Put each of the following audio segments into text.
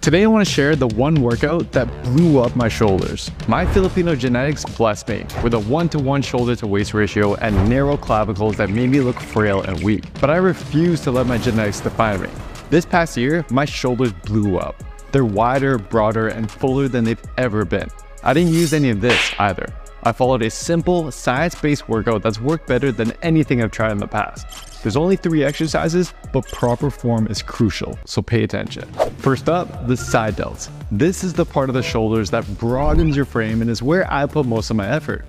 Today I want to share the one workout that blew up my shoulders. My Filipino genetics blessed me with a 1-to-1 shoulder to waist ratio and narrow clavicles that made me look frail and weak. But I refuse to let my genetics define me. This past year, my shoulders blew up. They're wider, broader, and fuller than they've ever been. I didn't use any of this either. I followed a simple, science-based workout that's worked better than anything I've tried in the past. There's only 3 exercises, but proper form is crucial, so pay attention. First up, the side delts. This is the part of the shoulders that broadens your frame and is where I put most of my effort.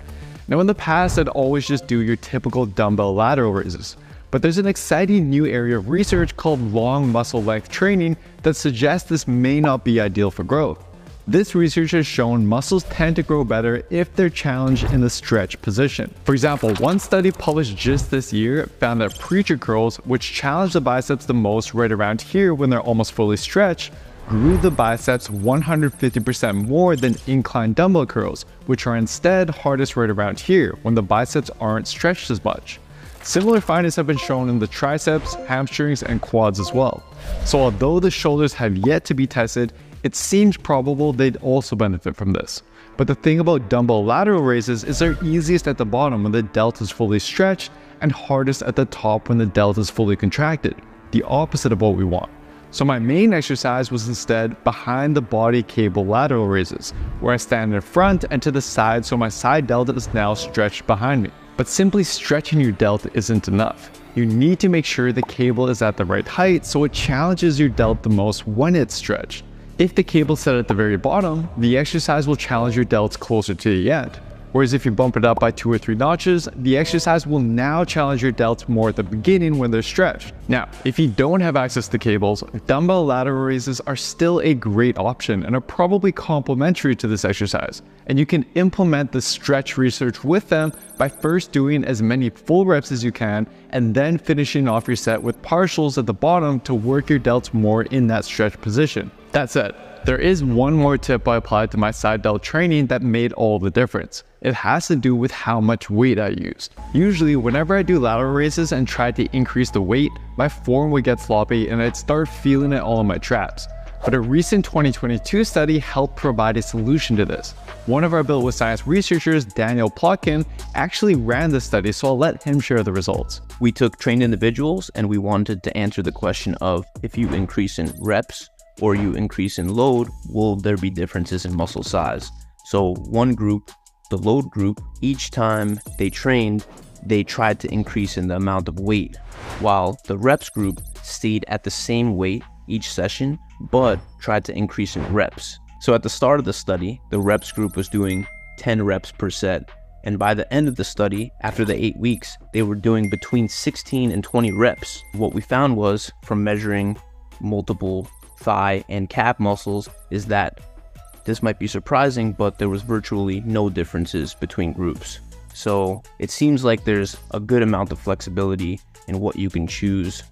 Now in the past, I'd always just do your typical dumbbell lateral raises, but there's an exciting new area of research called long muscle length training that suggests this may not be ideal for growth. This research has shown muscles tend to grow better if they're challenged in the stretch position. For example, one study published just this year found that preacher curls, which challenge the biceps the most right around here when they're almost fully stretched, grew the biceps 150% more than incline dumbbell curls, which are instead hardest right around here when the biceps aren't stretched as much. Similar findings have been shown in the triceps, hamstrings, and quads as well. So although the shoulders have yet to be tested, it seems probable they'd also benefit from this. But the thing about dumbbell lateral raises is they're easiest at the bottom when the delt is fully stretched and hardest at the top when the delt is fully contracted, the opposite of what we want. So my main exercise was instead behind the body cable lateral raises, where I stand in front and to the side so my side delt is now stretched behind me. But simply stretching your delt isn't enough. You need to make sure the cable is at the right height so it challenges your delt the most when it's stretched. If the cable is set at the very bottom, the exercise will challenge your delts closer to the end. Whereas if you bump it up by 2 or 3 notches, the exercise will now challenge your delts more at the beginning when they're stretched. Now, if you don't have access to cables, dumbbell lateral raises are still a great option and are probably complementary to this exercise. And you can implement the stretch research with them by first doing as many full reps as you can and then finishing off your set with partials at the bottom to work your delts more in that stretch position. That said, there is one more tip I applied to my side delt training that made all the difference. It has to do with how much weight I used. Usually, whenever I do lateral raises and try to increase the weight, my form would get sloppy and I'd start feeling it all in my traps. But a recent 2022 study helped provide a solution to this. One of our Built with Science researchers, Daniel Plotkin, actually ran this study, so I'll let him share the results. We took trained individuals and we wanted to answer the question of if you increase in reps or you increase in load, will there be differences in muscle size? So one group, the load group, each time they trained, they tried to increase in the amount of weight, while the reps group stayed at the same weight each session, but tried to increase in reps. So at the start of the study, the reps group was doing 10 reps per set. And by the end of the study, after the 8 weeks, they were doing between 16 and 20 reps. What we found was, from measuring multiple thigh and calf muscles, is that this might be surprising, but there was virtually no differences between groups. So it seems like there's a good amount of flexibility in what you can choose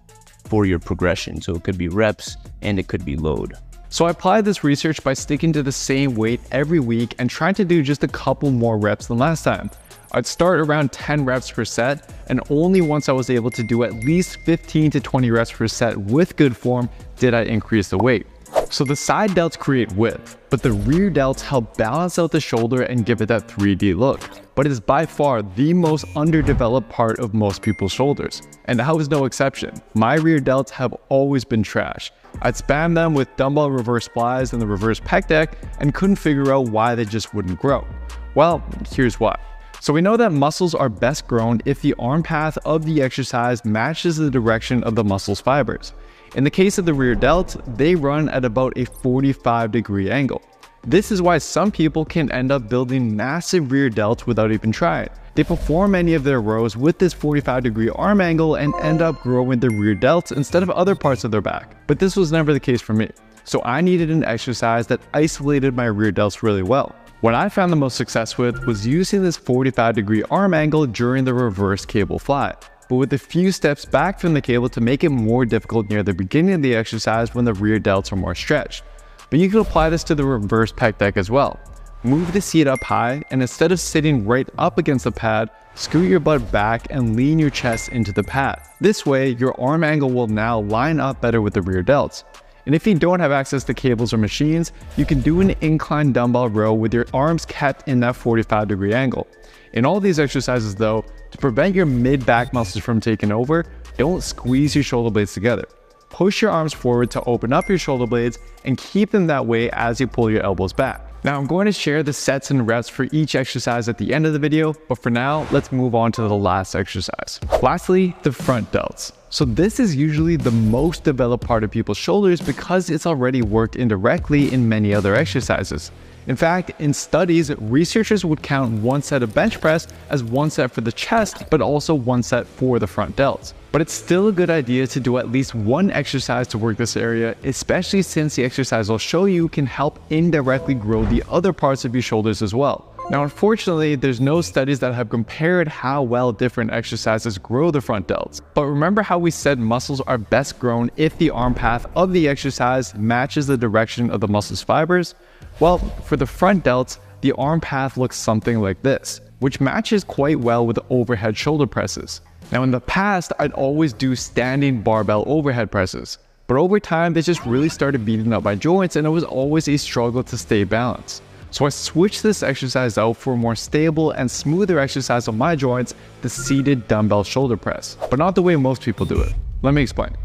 for your progression. So it could be reps and it could be load. So I applied this research by sticking to the same weight every week and trying to do just a couple more reps than last time. I'd start around 10 reps per set, and only once I was able to do at least 15 to 20 reps per set with good form did I increase the weight. So the side delts create width, but the rear delts help balance out the shoulder and give it that 3D look. But it is by far the most underdeveloped part of most people's shoulders. And that was no exception. My rear delts have always been trash. I'd spam them with dumbbell reverse splies and the reverse pec deck and couldn't figure out why they just wouldn't grow. Well, here's why. So we know that muscles are best grown if the arm path of the exercise matches the direction of the muscle's fibers. In the case of the rear delt, they run at about a 45-degree angle. This is why some people can end up building massive rear delts without even trying. They perform many of their rows with this 45-degree arm angle and end up growing the rear delts instead of other parts of their back. But this was never the case for me. So I needed an exercise that isolated my rear delts really well. What I found the most success with was using this 45-degree arm angle during the reverse cable fly, but with a few steps back from the cable to make it more difficult near the beginning of the exercise when the rear delts are more stretched. But you can apply this to the reverse pec deck as well. Move the seat up high, and instead of sitting right up against the pad, scoot your butt back and lean your chest into the pad. This way, your arm angle will now line up better with the rear delts. And if you don't have access to cables or machines, you can do an incline dumbbell row with your arms kept in that 45-degree angle. In all these exercises though, to prevent your mid-back muscles from taking over, don't squeeze your shoulder blades together. Push your arms forward to open up your shoulder blades and keep them that way as you pull your elbows back. Now I'm going to share the sets and reps for each exercise at the end of the video, but for now, let's move on to the last exercise. Lastly, the front delts. So this is usually the most developed part of people's shoulders because it's already worked indirectly in many other exercises. In fact, in studies, researchers would count one set of bench press as one set for the chest, but also one set for the front delts. But it's still a good idea to do at least one exercise to work this area, especially since the exercise I'll show you can help indirectly grow the other parts of your shoulders as well. Now, unfortunately, there's no studies that have compared how well different exercises grow the front delts. But remember how we said muscles are best grown if the arm path of the exercise matches the direction of the muscle's fibers? Well, for the front delts, the arm path looks something like this, which matches quite well with overhead shoulder presses. Now in the past, I'd always do standing barbell overhead presses, but over time they just really started beating up my joints and it was always a struggle to stay balanced. So I switched this exercise out for a more stable and smoother exercise on my joints, the seated dumbbell shoulder press, but not the way most people do it. Let me explain.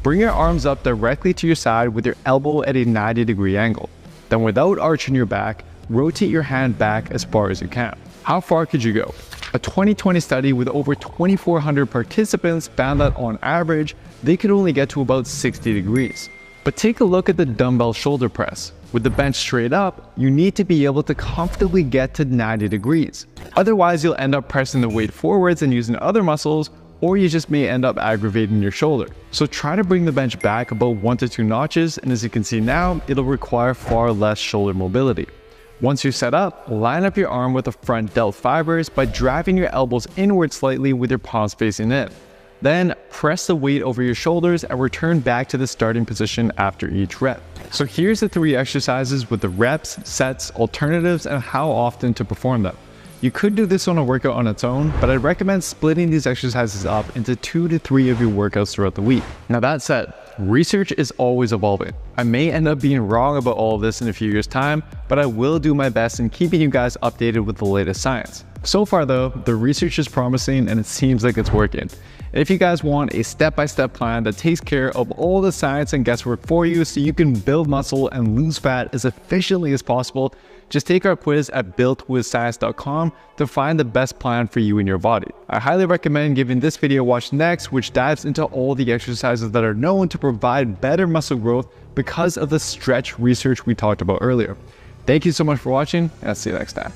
Bring your arms up directly to your side with your elbow at a 90-degree angle. Then without arching your back, rotate your hand back as far as you can. How far could you go? A 2020 study with over 2,400 participants found that on average, they could only get to about 60 degrees. But take a look at the dumbbell shoulder press. With the bench straight up, you need to be able to comfortably get to 90 degrees. Otherwise, you'll end up pressing the weight forwards and using other muscles, or you just may end up aggravating your shoulder. So try to bring the bench back about 1 to 2 notches, and as you can see now, it'll require far less shoulder mobility. Once you're set up, line up your arm with the front delt fibers by driving your elbows inward slightly with your palms facing in. Then press the weight over your shoulders and return back to the starting position after each rep. So here's the 3 exercises with the reps, sets, alternatives, and how often to perform them. You could do this on a workout on its own, but I'd recommend splitting these exercises up into 2 to 3 of your workouts throughout the week. Now that said, research is always evolving. I may end up being wrong about all of this in a few years' time, but I will do my best in keeping you guys updated with the latest science. So far though, the research is promising and it seems like it's working. If you guys want a step-by-step plan that takes care of all the science and guesswork for you so you can build muscle and lose fat as efficiently as possible, just take our quiz at builtwithscience.com to find the best plan for you and your body. I highly recommend giving this video a watch next, which dives into all the exercises that are known to provide better muscle growth because of the stretch research we talked about earlier. Thank you so much for watching, and I'll see you next time.